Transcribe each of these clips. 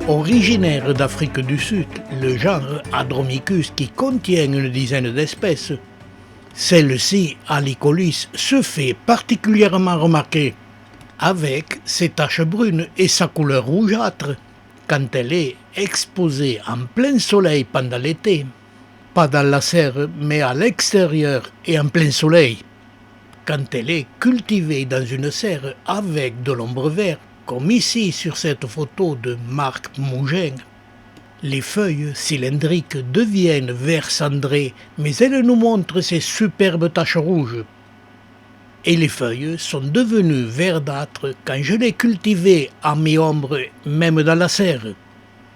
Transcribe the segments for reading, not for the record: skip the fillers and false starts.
Originaire d'Afrique du Sud, le genre Hadromicus qui contient une dizaine d'espèces, celle-ci, Halicolis, se fait particulièrement remarquer avec ses taches brunes et sa couleur rougeâtre quand elle est exposée en plein soleil pendant l'été, pas dans la serre mais à l'extérieur et en plein soleil, quand elle est cultivée dans une serre avec de l'ombre verte, comme ici sur cette photo de Marc Mougin. Les feuilles cylindriques deviennent vert cendré, mais elles nous montrent ces superbes taches rouges. Et les feuilles sont devenues verdâtres quand je les cultivais à mi-ombre, même dans la serre.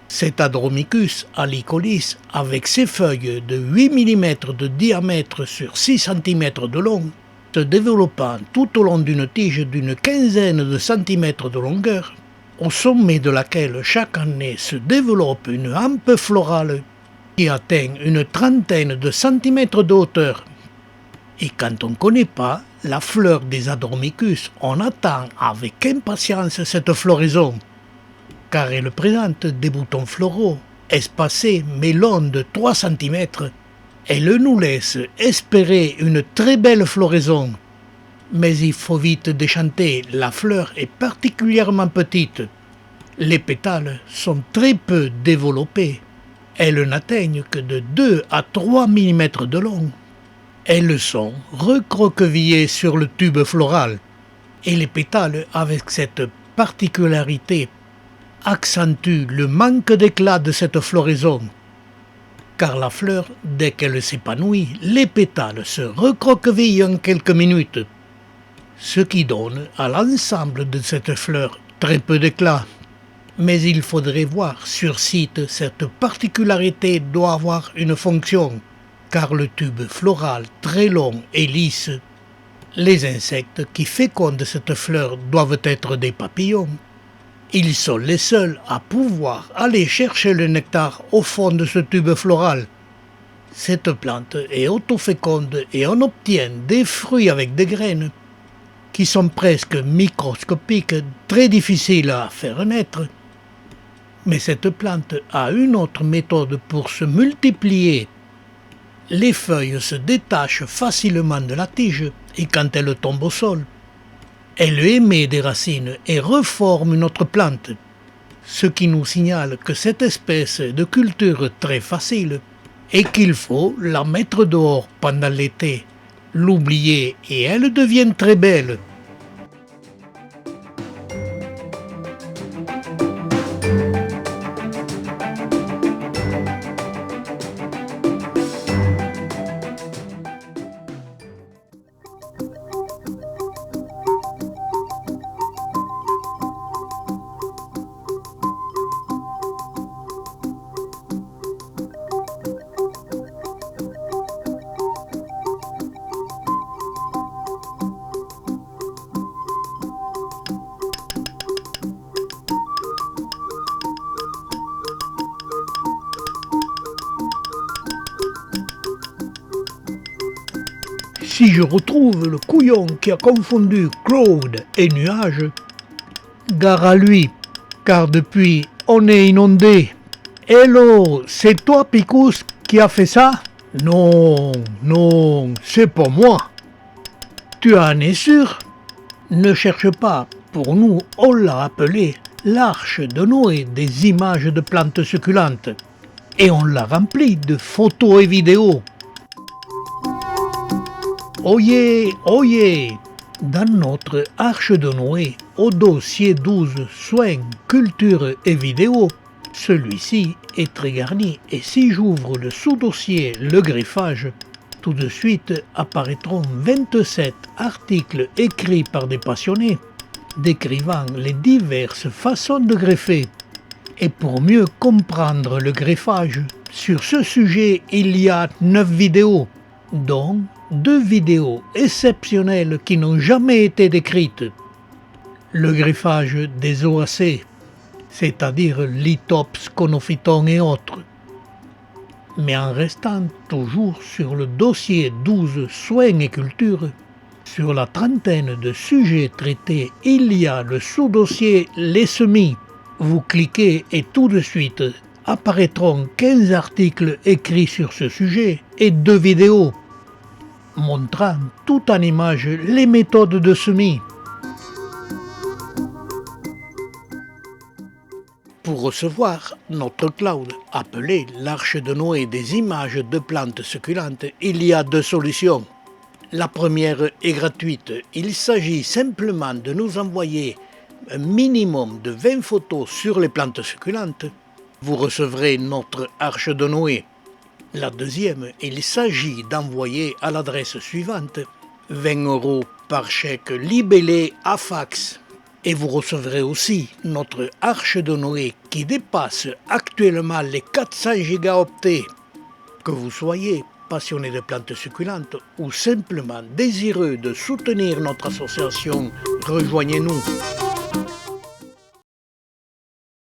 Cet Hadromicus halicolis, avec ses feuilles de 8 mm de diamètre sur 6 cm de long, se développant tout au long d'une tige d'une quinzaine de centimètres de longueur, au sommet de laquelle chaque année se développe une hampe florale qui atteint une trentaine de centimètres de hauteur. Et quand on ne connaît pas la fleur des Hadromicus, on attend avec impatience cette floraison, car elle présente des boutons floraux espacés mais longs de 3 cm. Elle nous laisse espérer une très belle floraison. Mais il faut vite déchanter, la fleur est particulièrement petite. Les pétales sont très peu développés. Elles n'atteignent que de 2 à 3 mm de long. Elles sont recroquevillées sur le tube floral. Et les pétales, avec cette particularité, accentuent le manque d'éclat de cette floraison. Car la fleur, dès qu'elle s'épanouit, les pétales se recroquevillent en quelques minutes, ce qui donne à l'ensemble de cette fleur très peu d'éclat. Mais il faudrait voir sur site, cette particularité doit avoir une fonction, car le tube floral très long et lisse, les insectes qui fécondent cette fleur doivent être des papillons. Ils sont les seuls à pouvoir aller chercher le nectar au fond de ce tube floral. Cette plante est autoféconde et on obtient des fruits avec des graines qui sont presque microscopiques, très difficiles à faire naître. Mais cette plante a une autre méthode pour se multiplier. Les feuilles se détachent facilement de la tige et quand elles tombent au sol, elle émet des racines et reforme une autre plante, ce qui nous signale que cette espèce est de culture très facile et qu'il faut la mettre dehors pendant l'été, l'oublier et elle devient très belle. Si je retrouve le couillon qui a confondu cloud et nuage, gare à lui, car depuis on est inondé. Hello, c'est toi Picous qui a fait ça? Non, non, c'est pas moi. Tu en es sûr? Ne cherche pas, pour nous on l'a appelé l'arche de Noé des images de plantes succulentes. Et on l'a rempli de photos et vidéos. Oyez, oyez! Dans notre Arche de Noé, au dossier 12 Soins, culture et vidéo, celui-ci est très garni et si j'ouvre le sous-dossier Le griffage, tout de suite apparaîtront 27 articles écrits par des passionnés décrivant les diverses façons de greffer. Et pour mieux comprendre le greffage, sur ce sujet il y a 9 vidéos, dont 2 vidéos exceptionnelles qui n'ont jamais été décrites. Le greffage des OAC, c'est-à-dire lithops, conophyton et autres. Mais en restant toujours sur le dossier 12 soins et culture, sur la trentaine de sujets traités, il y a le sous-dossier les semis. Vous cliquez et tout de suite apparaîtront 15 articles écrits sur ce sujet et 2 vidéos montrant tout en images les méthodes de semis. Pour recevoir notre cloud, appelé l'Arche de Noé des images de plantes succulentes, il y a 2 solutions. La première est gratuite. Il s'agit simplement de nous envoyer un minimum de 20 photos sur les plantes succulentes. Vous recevrez notre Arche de Noé. La deuxième, il s'agit d'envoyer à l'adresse suivante 20 € par chèque libellé à fax. Et vous recevrez aussi notre Arche de Noé qui dépasse actuellement les 400 gigaoctets. Que vous soyez passionné de plantes succulentes ou simplement désireux de soutenir notre association, rejoignez-nous.